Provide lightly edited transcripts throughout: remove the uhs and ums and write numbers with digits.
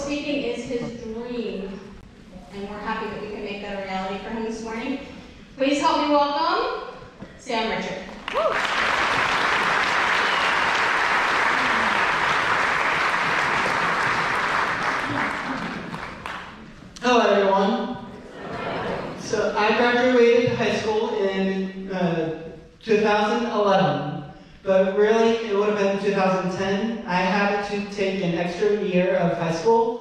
speaking is his dream, and we're happy that we can make that a reality for him this morning. Please help me welcome Sam Richard. Hello, everyone. So I graduated high school in 2011, but really it would have been 2010. I had to take an extra year of high school.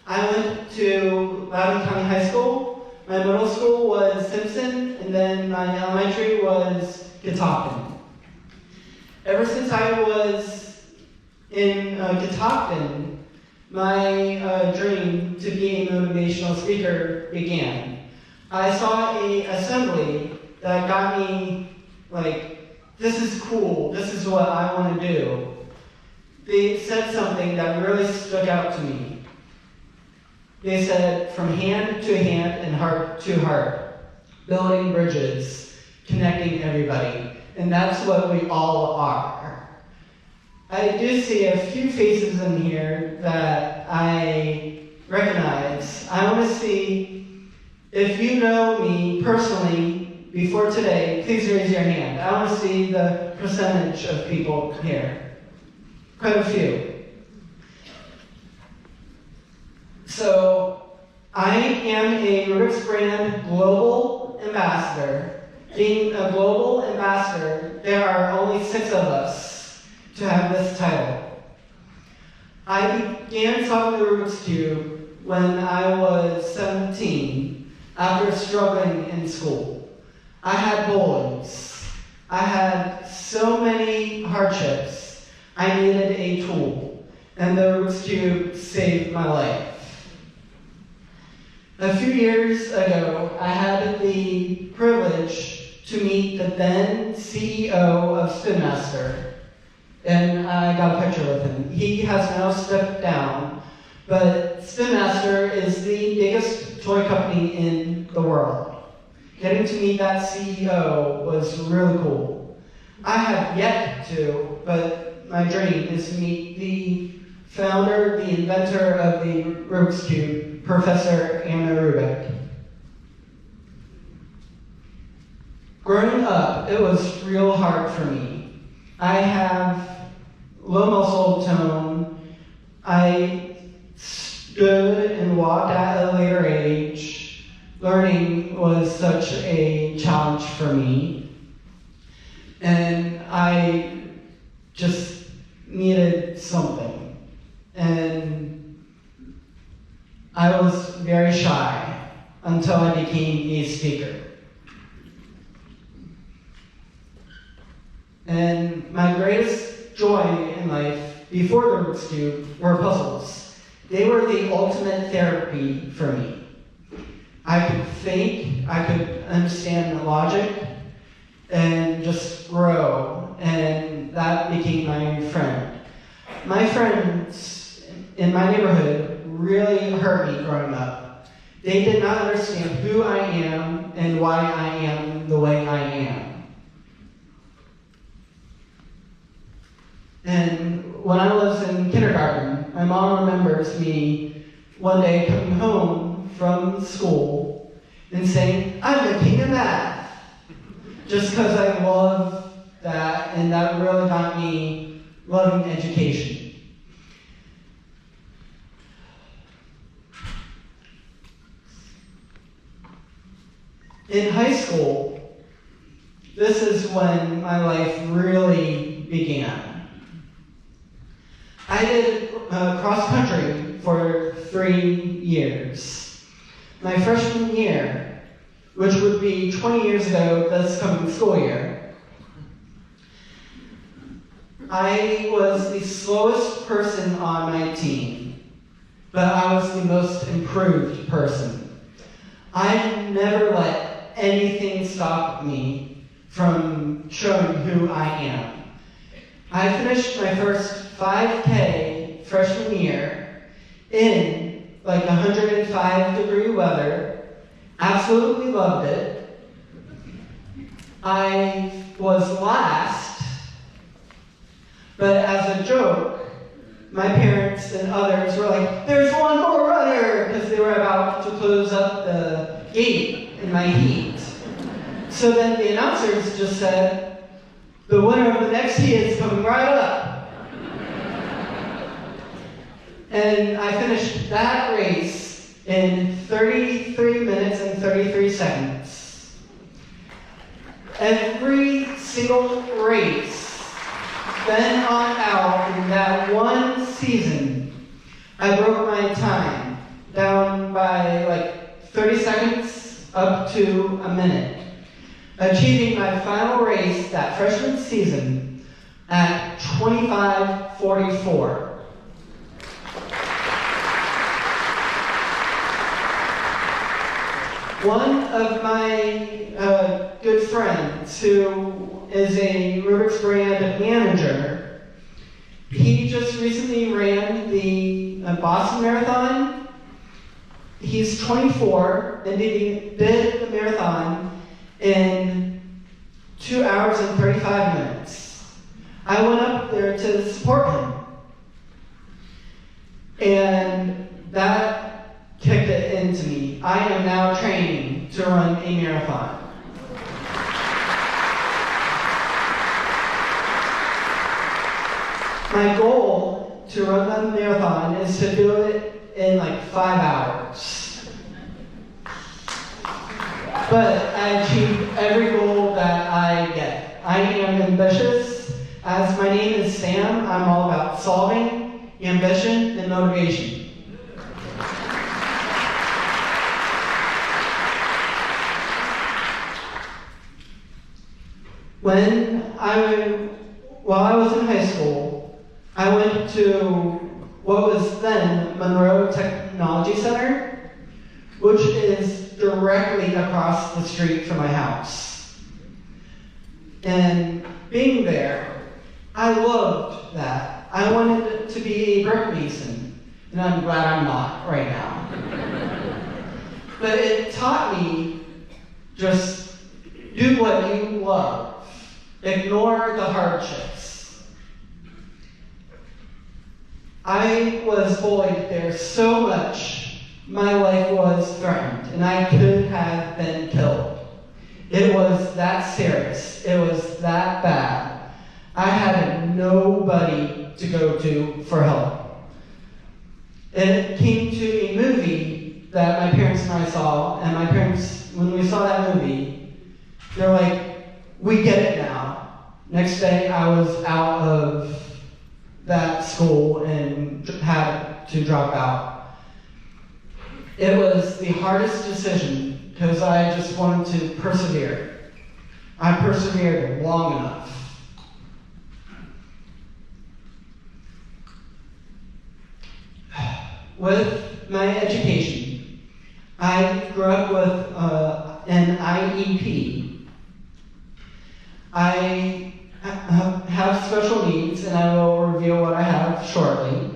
I went to Loudoun County High School. My middle school was Simpson, and then my elementary was Catoctin. Ever since I was in Catoctin, my dream to be a motivational speaker began. I saw an assembly that got me like, this is cool, this is what I want to do. They said something that really stuck out to me. They said, from hand to hand and heart to heart, building bridges, connecting everybody. And that's what we all are. I do see a few faces in here that I recognize. I want to see, if you know me personally before today, please raise your hand. I want to see the percentage of people here. Quite a few. So, I am a Rubik's Brand Global Ambassador. Being a Global Ambassador, there are only 6 of us to have this title. I began solving the Rubik's Cube when I was 17, after struggling in school. I had bullies. I had so many hardships. I needed a tool, and the Rubik's Cube saved my life. A few years ago, I had the privilege to meet the then CEO of Spin Master, and I got a picture with him. He has now stepped down, but Spin Master is the biggest toy company in the world. Getting to meet that CEO was really cool. I have yet to, but my dream is to meet the founder, the inventor of the Rubik's Cube, Professor Anna Rubik. Growing up, it was real hard for me. I have low muscle tone. I stood and walked at a later age. Learning was such a challenge for me. And I just needed something. And I was very shy until I became a speaker. And my greatest joy in life before the Rubik's Cube were puzzles. They were the ultimate therapy for me. I could think, I could understand the logic, and just grow, and that became my friend. My friends in my neighborhood really hurt me growing up. They did not understand who I am and why I am the way I am. And when I was in kindergarten, my mom remembers me one day coming home from school and saying, "I'm the king of math," just because I love that, and that really got me loving education. In high school, this is when my life really began. I did cross country for 3 years. My freshman year, which would be 20 years ago this coming school year, I was the slowest person on my team, but I was the most improved person. I never let anything stop me from showing who I am. I finished my first 5K freshman year in like 105-degree weather. Absolutely loved it. I was last, but as a joke, my parents and others were like, "There's one more my heat. So then the announcers just said, the winner of the next heat is coming right up. And I finished that race in 33 minutes and 33 seconds. Every single race, then on out in that one season, I broke my time down by like 30 seconds up to a minute, achieving my final race that freshman season at 25:44. One of my good friends, who is a Rubik's brand manager, he just recently ran the Boston Marathon. He's 24 and did the marathon in 2 hours and 35 minutes. I went up there to support him. And that kicked it into me. I am now training to run a marathon. My goal to run the marathon is to do it in like 5 hours. But I achieve every goal that I get. I am ambitious. As my name is Sam, I'm all about solving, ambition, and motivation. While I was in high school, I went to what was then Monroe Technology Center, which is directly across the street from my house. And being there, I loved that. I wanted to be a brick mason, and I'm glad I'm not right now. But it taught me just do what you love. Ignore the hardships. I was bullied there so much, my life was threatened, and I could have been killed. It was that serious. It was that bad. I had nobody to go to for help. It came to a movie that my parents and I saw, and my parents, when we saw that movie, they're like, we get it now. Next day, I was out of that school and had to drop out. It was the hardest decision because I just wanted to persevere. I persevered long enough. With my education, I grew up with an IEP. I have special needs, and I will reveal what I have shortly.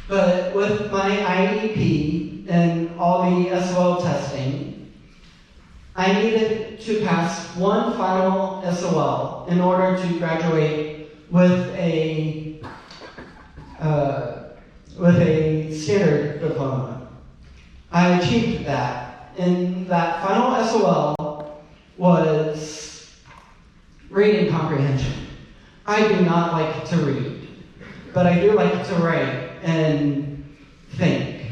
But with my IEP and all the SOL testing, I needed to pass one final SOL in order to graduate with a standard diploma. I achieved that, and that final SOL was reading comprehension. I do not like to read, but I do like to write and think.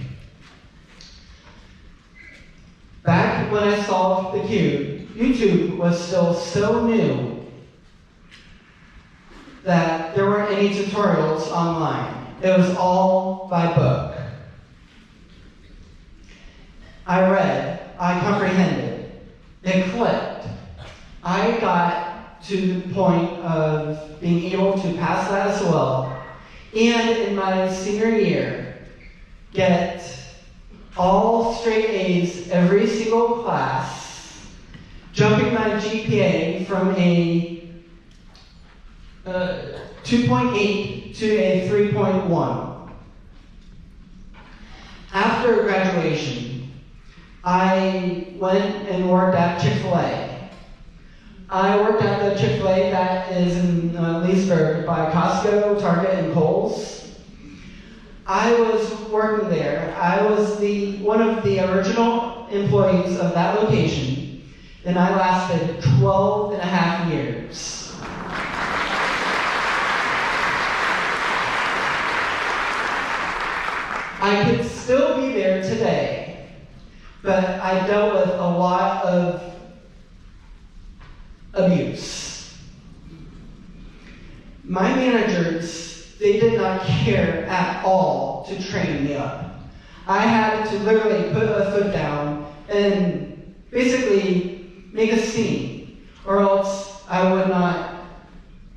Back when I solved the cube, YouTube was still so new that there weren't any tutorials online. It was all by book. I read, I comprehended, it clicked. I got to the point of being able to pass that SOL, and in my senior year, get all straight A's every single class, jumping my GPA from a 2.8 to a 3.1. After graduation, I went and worked at Chick-fil-A. I worked at the Chick-fil-A that is in Leesburg by Costco, Target, and Kohl's. I was working there. I was one of the original employees of that location, and I lasted 12 and a half years. I could still be there today, but I dealt with a lot of abuse. My managers, they did not care at all to train me up. I had to literally put a foot down and basically make a scene, or else I would not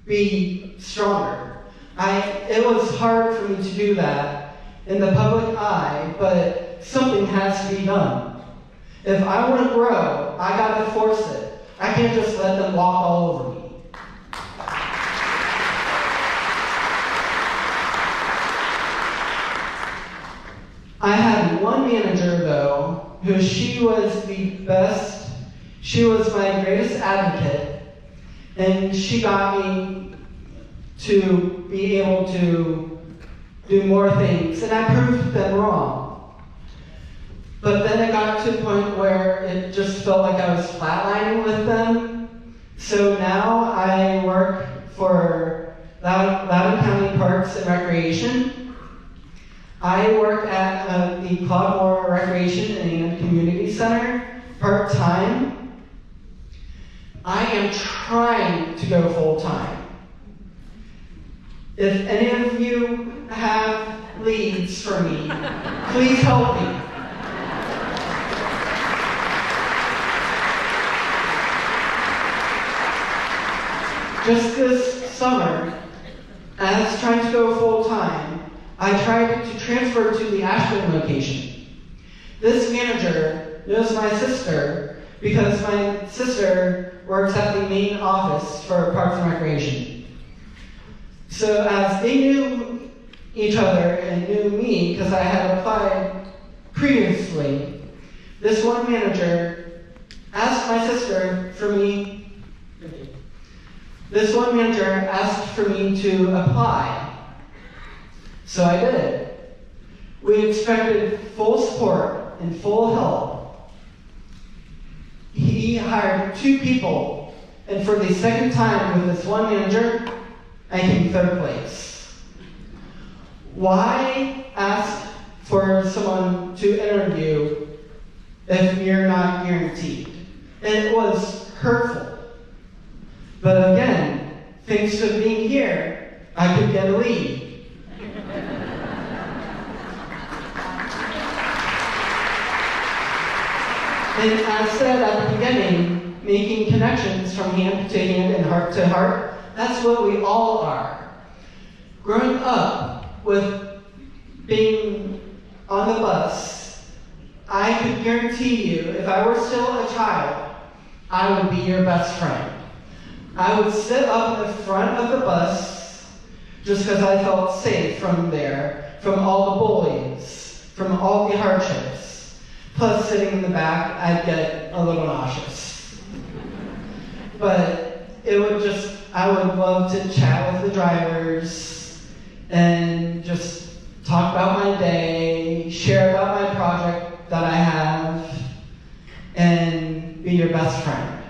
be stronger. It was hard for me to do that in the public eye, but something has to be done. If I want to grow, I got to force it. I can't just let them walk all over me. I had one manager, though, who she was the best. She was my greatest advocate, and she got me to be able to do more things, and I proved them wrong. But then it got to a point where it just felt like I was flatlining with them. So now I work for Loudoun County Parks and Recreation. I work at the Claude Recreation and Community Center part-time. I am trying to go full-time. If any of you have leads for me, please help me. Just this summer, as trying to go full-time, I tried to transfer to the Ashland location. This manager knows my sister because my sister works at the main office for Parks and Recreation. So as they knew each other and knew me because I had applied previously, this one manager asked my sister for me. This one manager asked for me to apply. So I did. We expected full support and full help. He hired 2 people, and for the second time with this one manager, I came 3rd place. Why ask for someone to interview if you're not guaranteed? And it was hurtful. But again, thanks to being here, I could get a lead. And as said at the beginning, making connections from hand to hand and heart to heart, that's what we all are. Growing up with being on the bus, I could guarantee you, if I were still a child, I would be your best friend. I would sit up in the front of the bus just because I felt safe from there, from all the bullies, from all the hardships. Plus, sitting in the back, I'd get a little nauseous. But I would love to chat with the drivers and just talk about my day, share about my project that I have, and be your best friend.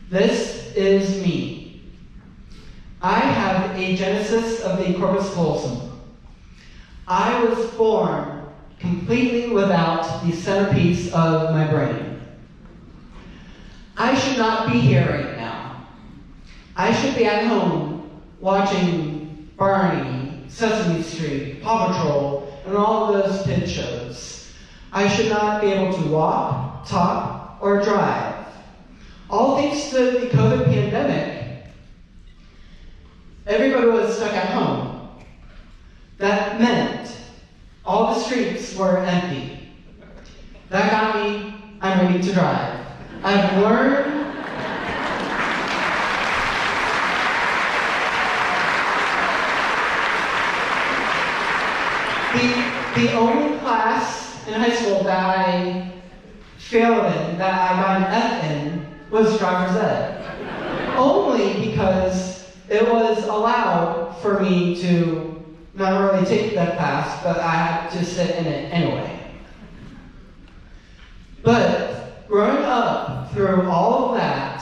This is me. I have a genesis of the corpus callosum. I was born completely without the centerpiece of my brain. I should not be here right now. I should be at home watching Barney, Sesame Street, Paw Patrol, and all of those kid shows. I should not be able to walk, talk, or drive. All thanks to the COVID pandemic, everybody was stuck at home. That meant all the streets were empty. That got me, I'm ready to drive. I've learned the only class in high school that I failed in, that I got an F in, was driver's ed. Only because it was allowed for me to not really take that class, but I had to sit in it anyway. But growing up through all of that,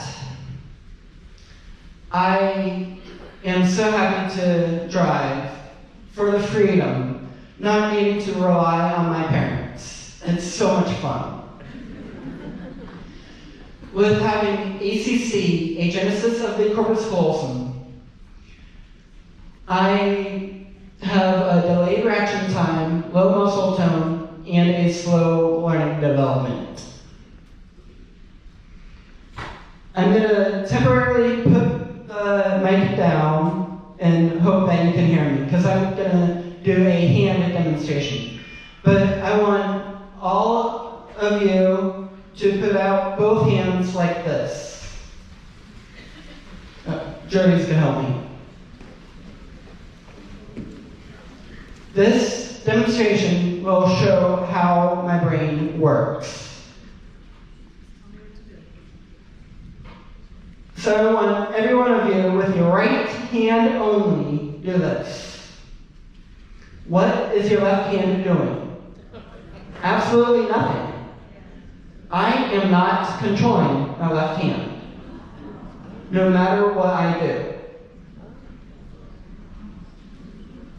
I am so happy to drive for the freedom, not needing to rely on my parents. It's so much fun. With having ACC, a genesis of the corpus callosum, I have a delayed reaction time, low muscle tone, and a slow learning development. I'm going to temporarily put the mic down and hope that you can hear me, because I'm going to do a hand demonstration. But I want all of you to put out both hands like this. Jody's going to help me. This demonstration will show how my brain works. So I want every one of you with your right hand only do this. What is your left hand doing? Absolutely nothing. I am not controlling my left hand, no matter what I do.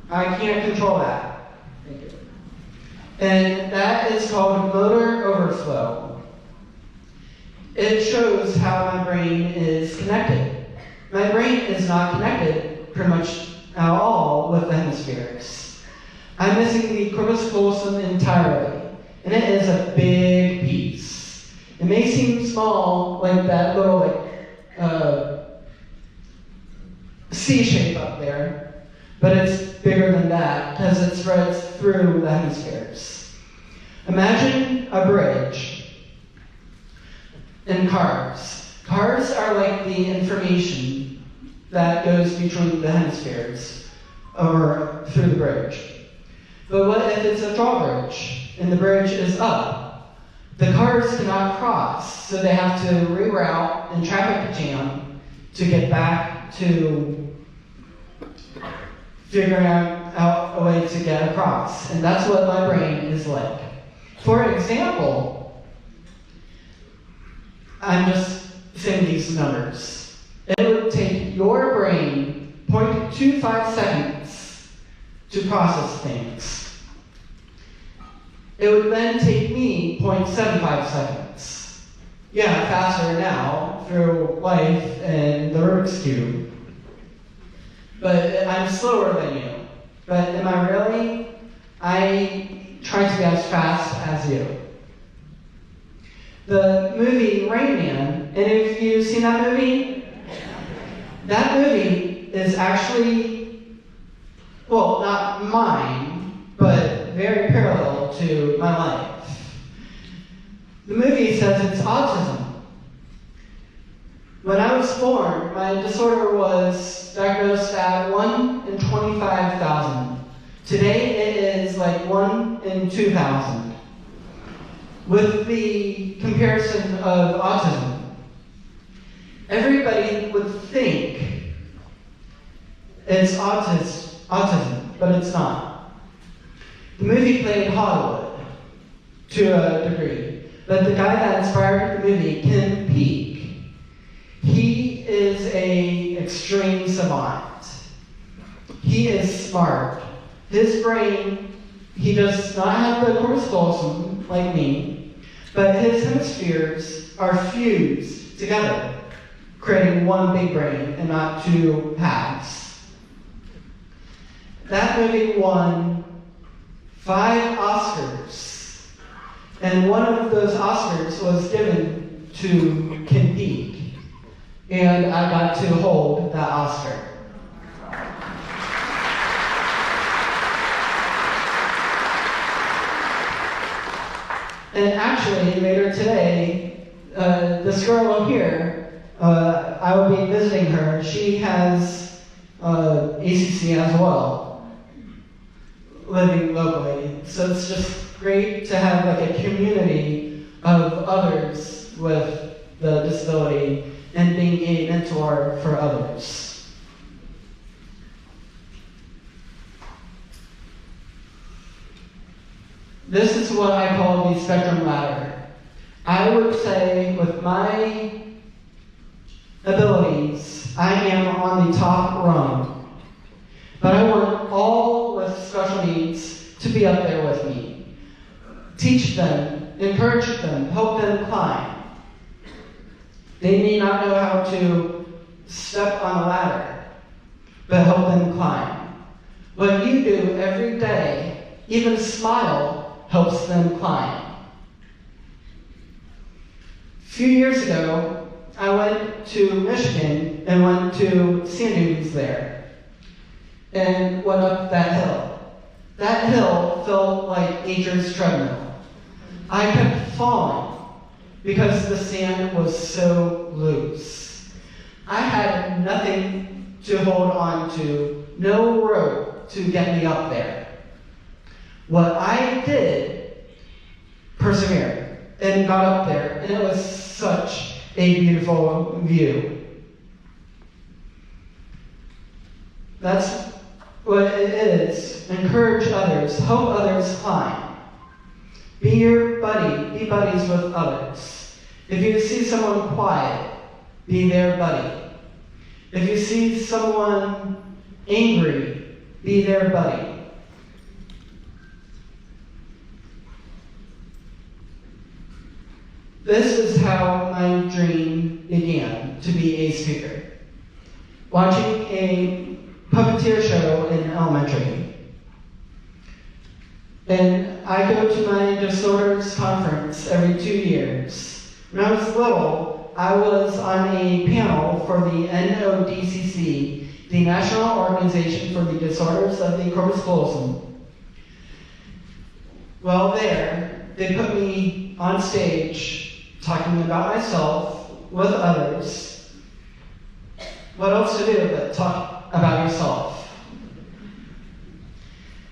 I can't control that. Thank you. And that is called motor overflow. It shows how my brain is connected. My brain is not connected pretty much at all with the hemispheres. I'm missing the corpus callosum entirely, and it is a big piece. It may seem small, like that little C shape up there, but it's bigger than that because it spreads through the hemispheres. Imagine a bridge and cars. Cars are like the information that goes between the hemispheres or through the bridge. But what if it's a drawbridge and the bridge is up? The cars cannot cross, so they have to reroute and traffic jam to get back to figuring out a way to get across. And that's what my brain is like. For example, I'm just saying these numbers. It would take your brain 0.25 seconds to process things. It would then take me 0.75 seconds. Yeah, faster now through life and the Rubik's Cube. But I'm slower than you. But am I really? I try to be as fast as you. The movie Rain Man, any of you seen that movie? That movie is actually, well, not mine, but very parallel to my life. The movie says it's autism. When I was born, my disorder was diagnosed at 1 in 25,000. Today it is like 1 in 2,000. With the comparison of autism, everybody would think it's autism, but it's not. The movie played Hollywood to a degree, but the guy that inspired the movie, Ken Peek, he is an extreme savant. He is smart. His brain, he does not have the corpus callosum like me, but his hemispheres are fused together, creating one big brain and not two halves. That movie won 5 Oscars, and one of those Oscars was given to Ken Peek, and I got to hold that Oscar. And actually, later today, this girl over here, I will be visiting her. She has ACC as well, living locally. So it's just great to have like a community of others with the disability and being a mentor for others. This is what I call the spectrum ladder. I would say with my abilities, I am on the top rung. But I want all with special needs to be up there with me. Teach them, encourage them, help them climb. They may not know how to step on a ladder, but help them climb. What you do every day, even a smile, helps them climb. A few years ago, I went to Michigan and went to sand dunes there and went up that hill. That hill felt like nature's treadmill. I kept falling because the sand was so loose. I had nothing to hold on to, no rope to get me up there. What I did, persevered and got up there, and it was such a beautiful view. That's what it is. Encourage others, help others climb. Be your buddy, be buddies with others. If you see someone quiet, be their buddy. If you see someone angry, be their buddy. This is how my dream began, to be a speaker. Watching a puppeteer show in elementary. And I go to my Disorders conference every 2 years. When I was little, I was on a panel for the NODCC, the National Organization for the Disorders of the Corpus Callosum. Well, there, they put me on stage talking about myself with others. What else to do but talk about yourself?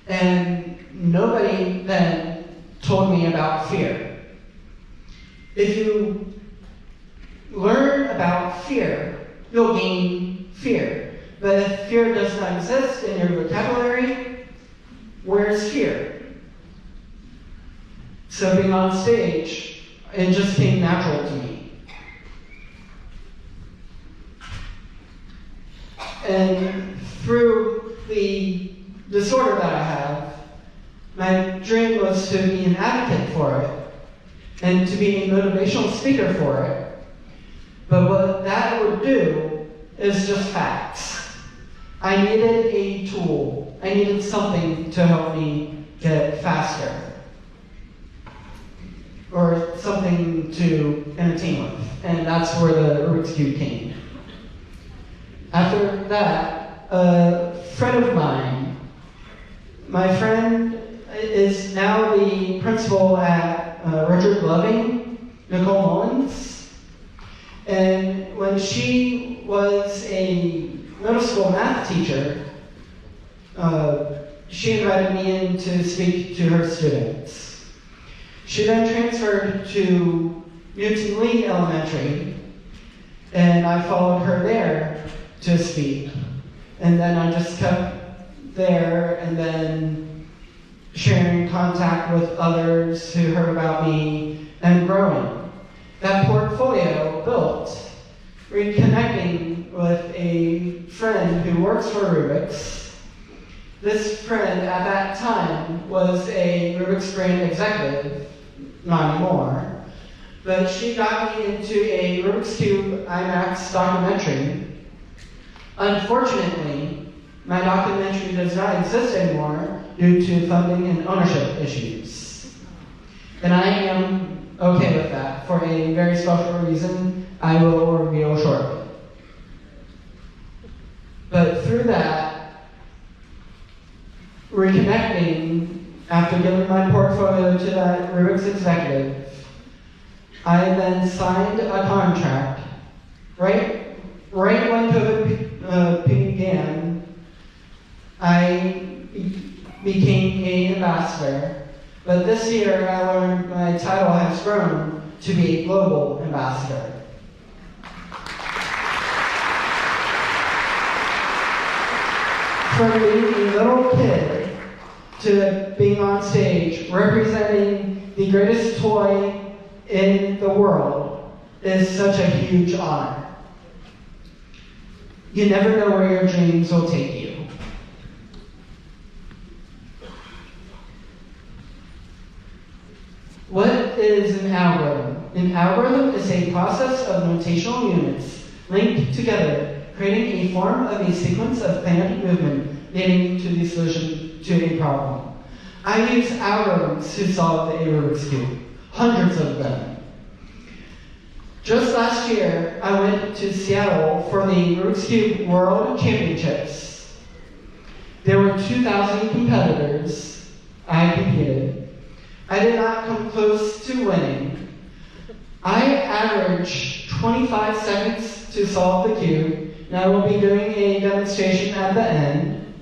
And nobody then told me about fear. If you learn about fear, you'll gain fear. But if fear does not exist in your vocabulary, where's fear? So being on stage, it just came natural to me. And through the disorder that I have, my dream was to be an advocate for it and to be a motivational speaker for it. But what that would do is just facts. I needed a tool. I needed something to help me get faster. Or something to entertain with. And that's where the Rubik's Cube came. After that, a friend of mine, my friend is now the principal at Richard Loving, Nicole Mullins. And when she was a middle school math teacher, she invited me in to speak to her students. She then transferred to Newton Lee Elementary, and I followed her there to speak. And then I just kept there, and then sharing contact with others who heard about me and growing. That portfolio built, reconnecting with a friend who works for Rubik's. This friend at that time was a Rubik's brand executive, not anymore, but she got me into a Rubik's Cube IMAX documentary. Unfortunately, my documentary does not exist anymore due to funding and ownership issues. And I am okay with that for a very special reason I will reveal shortly. But through that, reconnecting after giving my portfolio to that Rubik's executive, I then signed a contract. Right when COVID began, I became an ambassador. But this year, I learned my title has grown to be a global ambassador. From being a little kid to being on stage representing the greatest toy in the world is such a huge honor. You never know where your dreams will take you. What is an algorithm? An algorithm is a process of notational units linked together, creating a form of a sequence of planned movement leading to the solution to a problem. I use algorithms to solve the Rubik's Cube, hundreds of them. Just last year, I went to Seattle for the Rubik's Cube World Championships. There were 2,000 competitors. I competed. I did not come close to winning. I averaged 25 seconds to solve the cube, and I will be doing a demonstration at the end.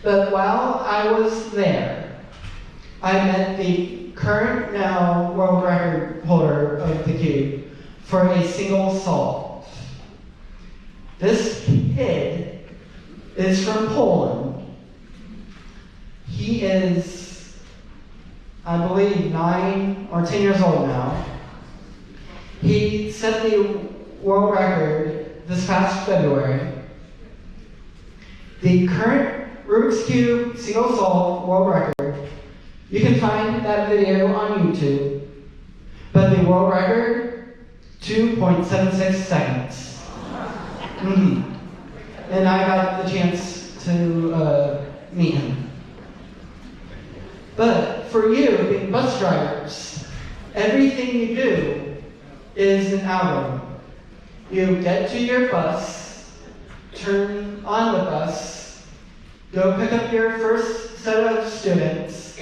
But while I was there, I met the current now world record holder of the cube for a single solve. This kid is from Poland. He is, I believe, 9 or 10 years old now. He set the world record this past February. The current Rubik's Cube single solve world record, you can find that video on YouTube, but the world record, 2.76 seconds. And I got the chance to meet him. But for you, being bus drivers, everything you do is an algorithm. You get to your bus, turn on the bus, go pick up your first set of students,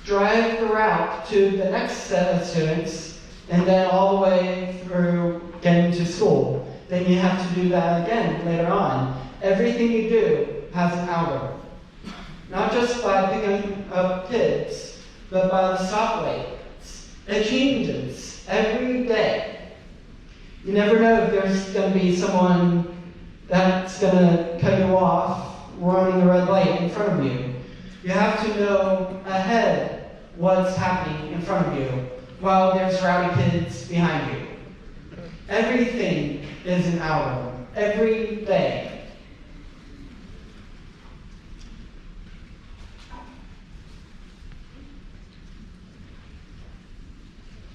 drive the route to the next set of students, and then all the way through getting to school. Then you have to do that again later on. Everything you do has an algorithm. Not just by picking up kids, but by the stoplights. It changes every day. You never know if there's going to be someone that's going to cut you off running the red light in front of you. You have to know ahead what's happening in front of you while there's rowdy kids behind you. Everything is an algorithm. Every day.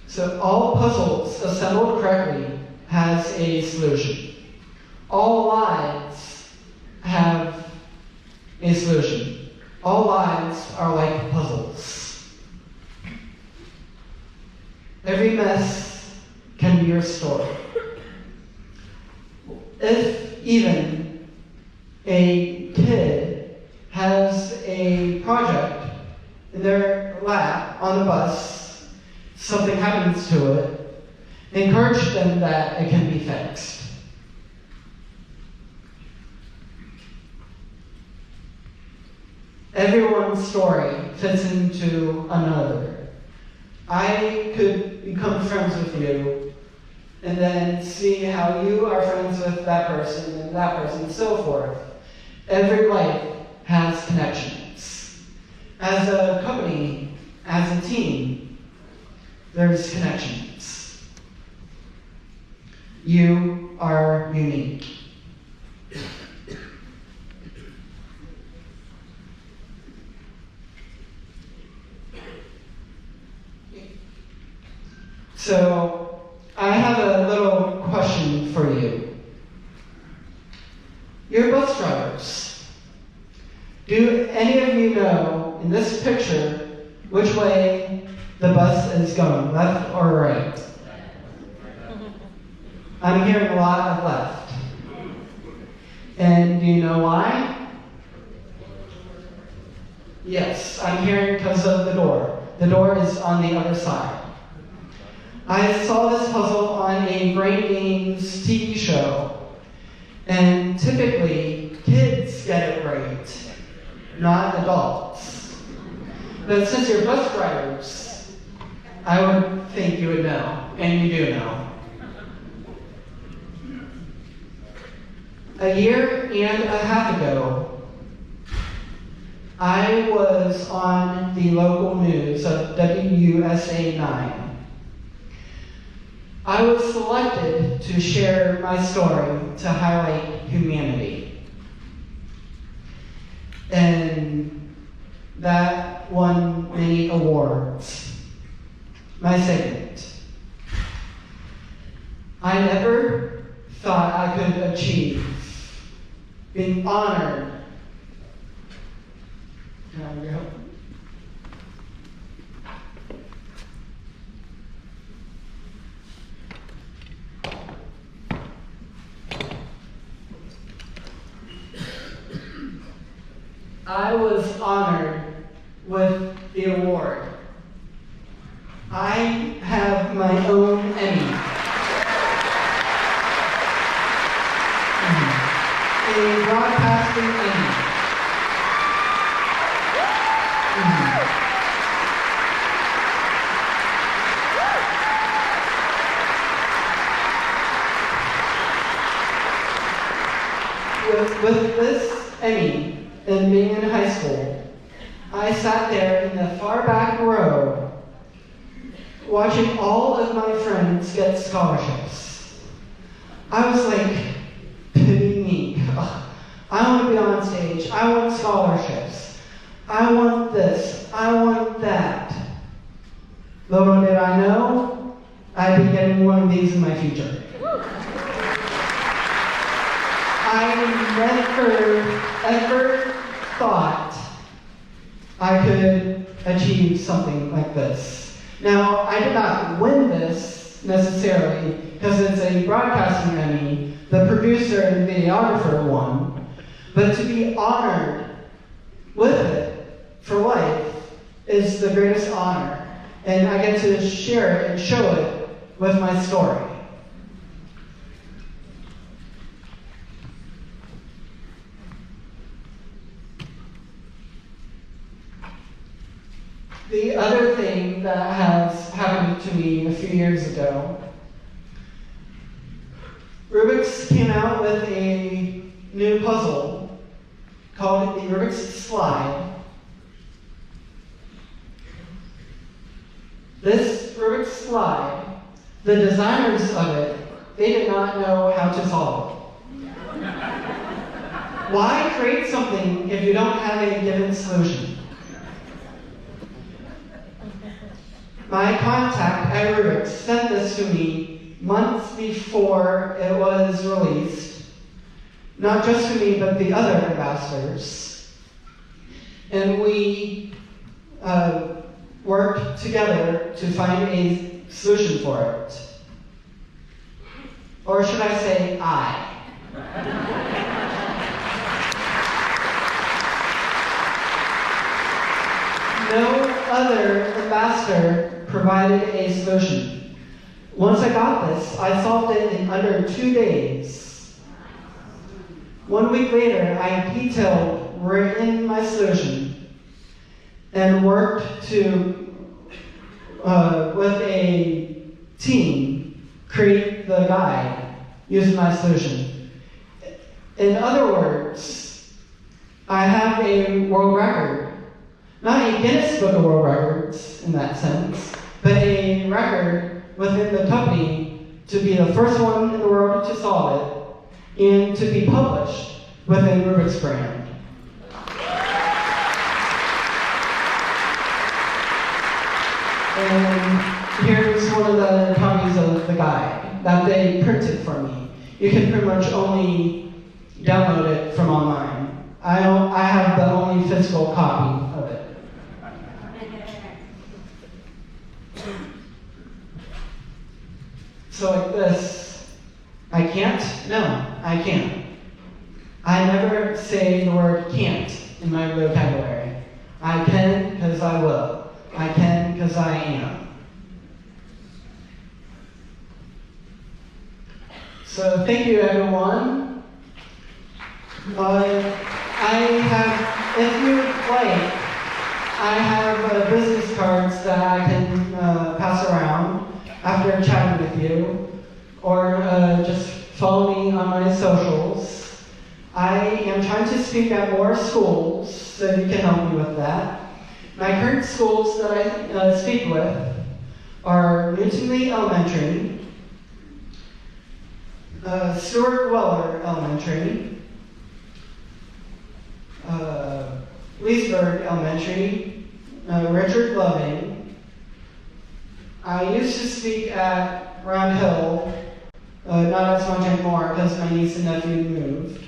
So all puzzles assembled correctly has a solution. All lives have a solution. All lives are like puzzles. Every mess can be restored. If even a kid has a project in their lap on the bus, something happens to it, encourage them that it can be fixed. Everyone's story fits into another. I could become friends with you and then see how you are friends with that person and so forth. Every life has connections. As a company, as a team, there's connections. You are unique. So, I have a little question for you. You're bus drivers. Do any of you know, in this picture, which way the bus is going, left or right? I'm hearing a lot of left. And do you know why? Yes, I'm hearing because of the door. The door is on the other side. I saw this puzzle on a Brain Games TV show, and typically kids get it right, not adults. But since you're bus drivers, I would think you would know, and you do know. A year and a half ago, I was on the local news of WUSA 9. I was selected to share my story to highlight humanity. And that won many awards. My segment. I never thought I could achieve being honored. I was honored with the award. I have my own Emmy. A broadcasting Emmy. With this Emmy and being in high school, I sat there in the far back row watching all of my friends get scholarships. I was like, pity me. I want to be on stage. I want scholarships. I want this. I want that. Little did I know, I'd be getting one of these in my future. I never, ever thought I could achieve something like this. Now, I did not win this necessarily because it's a broadcasting Emmy. The producer and videographer won. But to be honored with it for life is the greatest honor. And I get to share it and show it with my story. The other thing that has happened to me a few years ago, Rubik's came out with a new puzzle called the Rubik's Slide. This Rubik's Slide, the designers of it, they did not know how to solve it. Why create something if you don't have a given solution? My contact at Rubik's sent this to me months before it was released, not just to me, but the other ambassadors. And we worked together to find a solution for it. Or should I say, I. No other ambassador provided a solution. Once I got this, I solved it in under 2 days. 1 week later, I detailed written my solution and worked to, with a team, create the guide using my solution. In other words, I have a world record. Not a Guinness Book of World Records in that sense, but a record within the company to be the first one in the world to solve it and to be published within Rubik's brand. And here's one of the copies of the guide that they printed for me. You can pretty much only download it from online. I have the only physical copy of it. So like this, I can't? No, I can't. I never say the word can't in my vocabulary. I can because I will. I can because I am. So thank you everyone. If you would like, I have business cards that I can pass around after chatting with you, or just follow me on my socials. I am trying to speak at more schools, so you can help me with that. My current schools that I speak with are Newton Lee Elementary, Stuart Weller Elementary, Leesburg Elementary, Richard Loving. I used to speak at Round Hill, not as much anymore because my niece and nephew moved.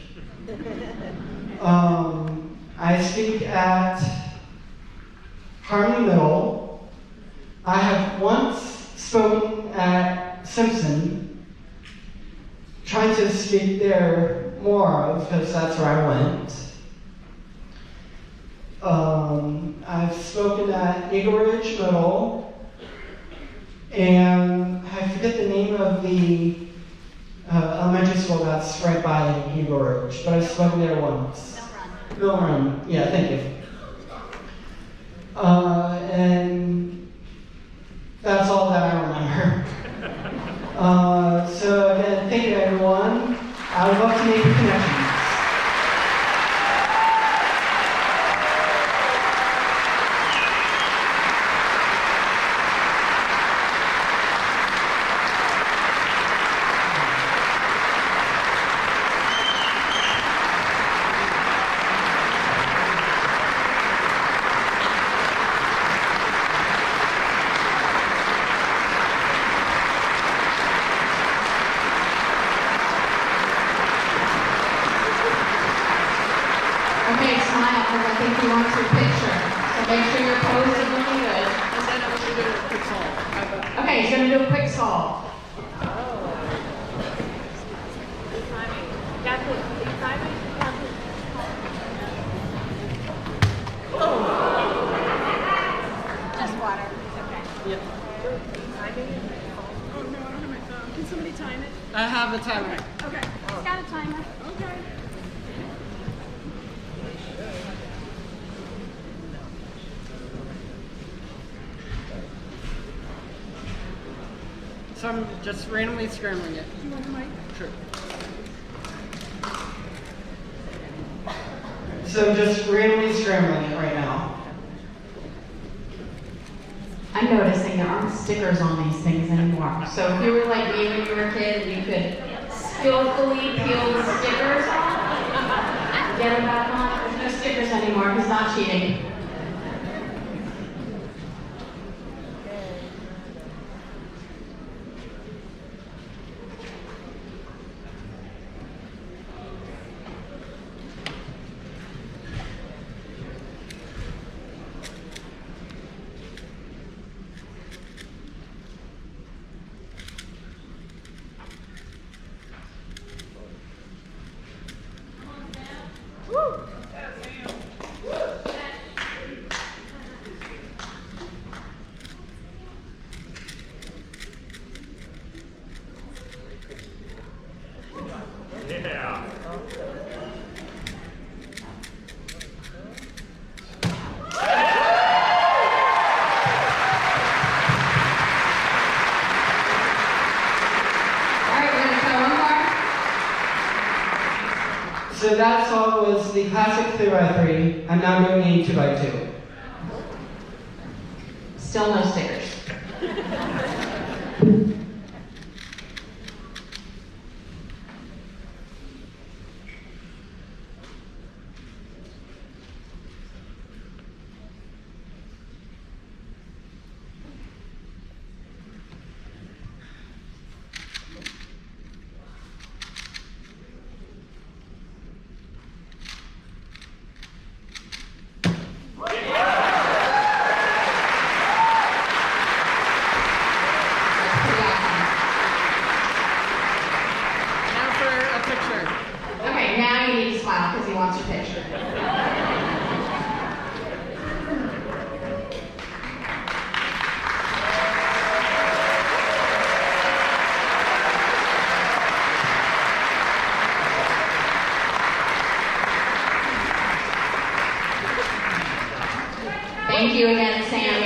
I speak at Harmony Middle. I have once spoken at Simpson, trying to speak there more of because that's where I went. I've spoken at Eagle Ridge Middle, and I forget the name of the elementary school that's right by Eagle Ridge, but I've spoken there once. Mill Run. Yeah, thank you. And that's all that I remember. So again, thank you everyone. I would love to make connections. Okay, smile, because I think you want your picture. So make sure your pose is looking good. And then I was going to do a quick song. Okay, he's going to do a quick solve. Just water. It's okay. Yeah. Oh no, I don't have my phone. Can somebody time it? I have a timer. Okay. It's got a timer. Okay. So I'm just randomly scrambling it. Do you want the mic? Sure. So I'm just randomly scrambling it right now. I'm noticing there aren't stickers on these things anymore. So if you were like me when you were a kid, you could skillfully peel the stickers off, get them back on. There's no stickers anymore. He's not cheating. So that song was the classic 3x3. I'm now doing a 2x2. Still no stickers. Now for a picture. Okay, now you need to smile because he wants your picture. Thank you again, Sam.